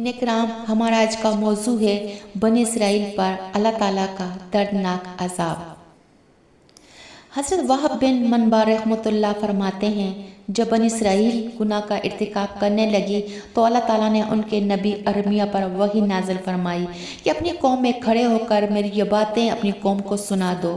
नाज़रीन किराम, हमारा आज का मौजू है बनी इसराइल पर अल्लाह ताला का दर्दनाक अज़ाब। हज़रत वहाब बिन मनबा रहमतुल्लाह फरमाते हैं, जब बनी इसराइल गुनाह का इर्तिकाब करने लगी तो अल्लाह ताला ने उनके नबी अरमिया पर वही नाज़िल फरमाई कि अपनी कौम में खड़े होकर मेरी ये बातें अपनी कौम को सुना दो।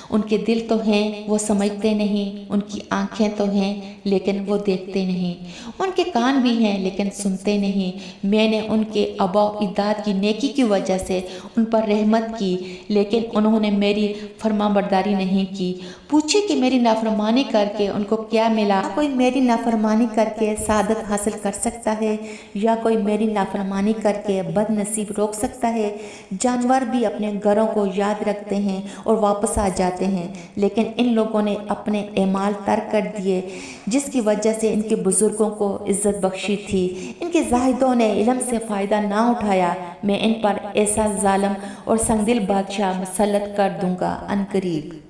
उनके दिल तो हैं, वो समझते नहीं, उनकी आँखें तो हैं लेकिन वो देखते नहीं, उनके कान भी हैं लेकिन सुनते नहीं। मैंने उनके आबा इजाद की नेकी की वजह से उन पर रहमत की, लेकिन उन्होंने मेरी फरमाबरदारी नहीं की। पूछे कि मेरी नाफरमानी करके उनको क्या मिला? कोई मेरी नाफरमानी करके सादत हासिल कर सकता है या कोई मेरी नाफरमानी करके बदनसीब रोक सकता है? जानवर भी अपने घरों को याद रखते हैं और वापस आ जाते हैं, लेकिन इन लोगों ने अपने एमाल तर्क कर दिए जिसकी वजह से इनके बुजुर्गों को इज्जत बख्शी थी। इनके जाहिदों ने इल्म से फ़ायदा ना उठाया। मैं इन पर ऐसा जालिम और संगदिल बादशाह मुसल्लत कर दूंगा अनकरीब।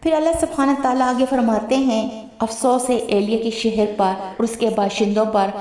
फिर अल्लाह सुब्हानहू तआला आगे फरमाते हैं, अफसोस है एलिया के शहर पर और उसके बाशिंदों पर,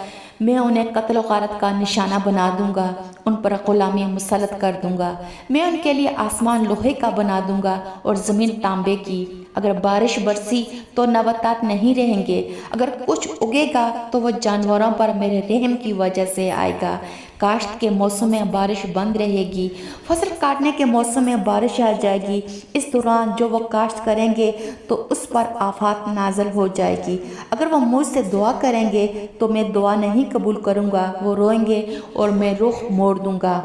मैं उन्हें कत्ल गारत का निशाना बना दूंगा, उन पर गुलामी मुसल्लत कर दूंगा। मैं उनके लिए आसमान लोहे का बना दूंगा और ज़मीन तांबे की। अगर बारिश बरसी तो नबातात नहीं रहेंगे, अगर कुछ उगेगा तो वह जानवरों पर मेरे रहम की वजह से आएगा। काश्त के मौसम में बारिश बंद रहेगी, फसल काटने के मौसम में बारिश आ जाएगी। इस दौरान जो वो काश्त करेंगे तो उस पर आफत नाज़िल हो जाएगी। अगर वो मुझसे दुआ करेंगे तो मैं दुआ नहीं कबूल करूँगा, वो रोएंगे और मैं रुख मोड़ दूँगा।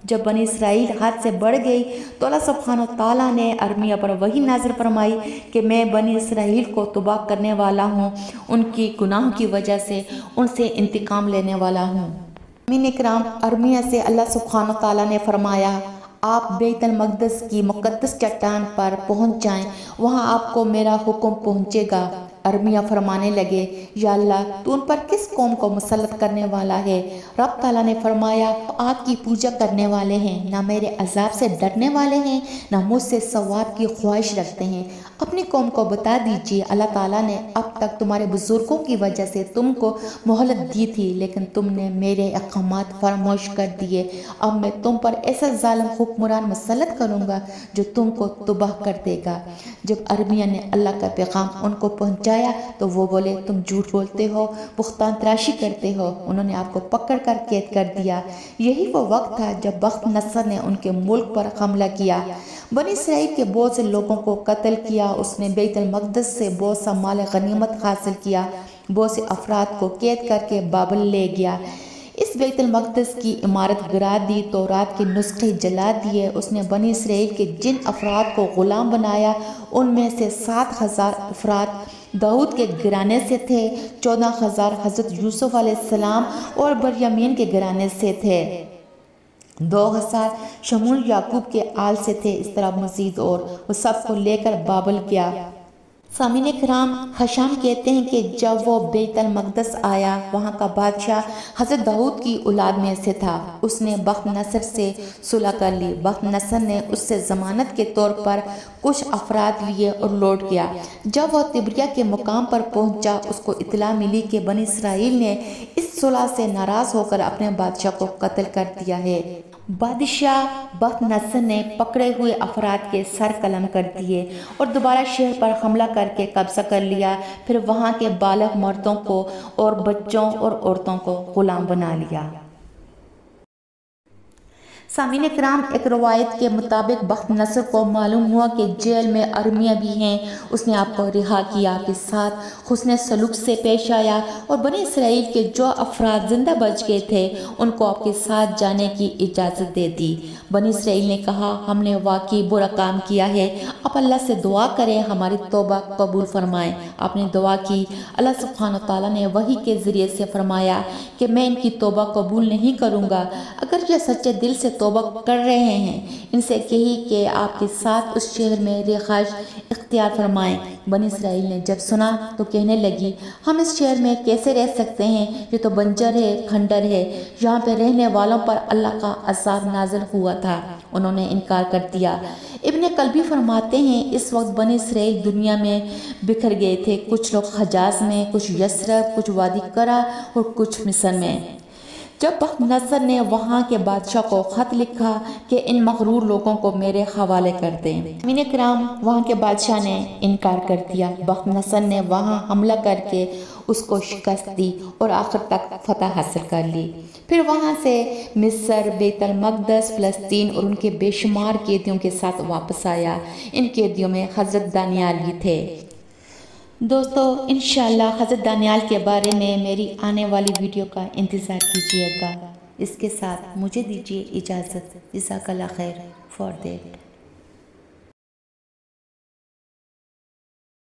जब बनी इसराइल हद से बढ़ गई तो अल्लाह सुब्हानहू तआला ने अरमिया पर वही नाज़िल फरमाई कि मैं बनी इसराइल को तबाह करने वाला हूँ, उनकी गुनाह की वजह से उनसे इंतकाम लेने वाला हूँ। अमीन इकराम, अरमिया से अल्लाह सुब्हानहू तआला ने फरमाया, आप बैतुल मक़दस की मुक़द्दस चट्टान पर पहुँच जाएं, वहाँ आपको मेरा हुक्म पहुँचेगा। अरमिया फरमाने लगे, या अल्लाह, तू उन पर किस कौम को मुसल्लत करने वाला है? रब ताला ने फरमाया, आग की पूजा करने वाले हैं, ना मेरे अजाब से डरने वाले हैं, ना मुझसे सवाब की ख्वाहिश रखते हैं। अपनी कौम को बता दीजिए, अल्लाह ताला ने अब तक तुम्हारे बुजुर्गों की वजह से तुमको मोहलत दी थी, लेकिन तुमने मेरे अहकामात फरामोश कर दिए। अब मैं तुम पर ऐसा जालिम हुक्मरान मुसल्लत करूँगा जो तुमको तबाह कर देगा। जब अरमिया ने अल्लाह का पैगाम उनको पहुँचाया तो वो बोले, तुम झूठ बोलते हो, बुख्तान तराशी करते हो। उन्होंने आपको पकड़ कर कैद कर दिया। यही वो वक्त था जब बख्त नसर ने उनके मुल्क पर हमला किया, बनी इसराइल के बहुत से लोगों को कत्ल किया। उसने बैतुल मक़दस से बहुत सा माल गनीमत हासिल किया, बहुत से अफराद को कैद करके बाबल ले गया। इस बैतुल मक़दस की इमारत गिरा दी, तौरात के नुस्खे जला दिए। उसने बनी इसराइल के जिन अफराद को ग़ुलाम बनाया उनमें से 7,000 अफराद दाऊद के घराने से थे, 14,000 हज़रत यूसुफ अलैहिस्सलाम और बरयमीन के घराने से थे, 2,000 शमूल याकूब के आल से थे। इस तरह मज़ीद और वो सबको लेकर बाबल गया। सामीन किराम, हशाम कहते हैं कि जब वो बैतुल मक़दस आया, वहाँ का बादशाह हज़रत दाऊद की औलाद में से था। उसने बख्त नसर से सुलह कर ली। बख्त नसर ने उससे ज़मानत के तौर पर कुछ अफराद लिए और लौट गया। जब वह तिब्रिया के मुकाम पर पहुँचा, उसको इत्तला मिली कि बनी इसराइल ने इस सुलह से नाराज़ होकर अपने बादशाह को कत्ल कर दिया है। बादशाह बख्त नसर ने पकड़े हुए अफराद के सर कलम कर दिए और दोबारा शहर पर हमला करके कब्जा कर लिया। फिर वहाँ के बालग मर्दों को और बच्चों और औरतों को गुलाम बना लिया। सामीन किराम, एक रवायत के मुताबिक बख्त नसर को मालूम हुआ कि जेल में अरमिया भी हैं। उसने आपको रिहा किया, के साथ हुस्न सलूक से पेश आया और बनी इसराइल के जो अफराद जिंदा बच गए थे उनको आपके साथ जाने की इजाज़त दे दी। बनी इसराइल ने कहा, हमने वाकई बुरा काम किया है, आप अल्लाह से दुआ करें, हमारी तौबा कबूल फरमाएं। आपने दुआ की। अल्लाह सुब्हानहू तआला ने वही के ज़रिए से फरमाया कि मैं इनकी तौबा कबूल नहीं करूँगा। अगर ये सच्चे दिल से तौबा कर रहे हैं, इनसे कही कि आपके साथ उस शहर में रिहाइश इख्तियार फरमाएं। बनी इसराइल ने जब सुना तो कहने लगी, हम इस शहर में कैसे रह सकते हैं? ये तो बंजर है, खंडर है, यहाँ पे रहने वालों पर अल्लाह का अज़ाब नाज़िल हुआ था। उन्होंने इनकार कर दिया। इब्ने कल्बी फरमाते हैं, इस वक्त बनी इसराइल दुनिया में बिखर गए थे। कुछ लोग हजाज में, कुछ यस्रब, कुछ वादी करा और कुछ मिस्र में। جب بخت نصر نے وہاں کے بادشاہ کو خط لکھا کہ ان مغرور لوگوں کو میرے حوالے کر دیں، امین کرام وہاں کے بادشاہ نے انکار کر دیا۔ بخت نصر نے وہاں حملہ کر کے اس کو شکست دی اور آخر تک فتح حاصل کر لی۔ پھر وہاں سے مصر، بیت المقدس، فلسطین اور ان کے بے شمار قیدیوں کے ساتھ واپس آیا۔ ان قیدیوں میں حضرت دانیال بھی تھے۔ دوستو انشاءاللہ حضرت دانیال کے بارے میں میری آنے والی ویڈیو کا انتظار کیجیے گا۔ اس کے ساتھ مجھے دیجیے اجازت۔ جزاک اللہ خیر فار دیٹ۔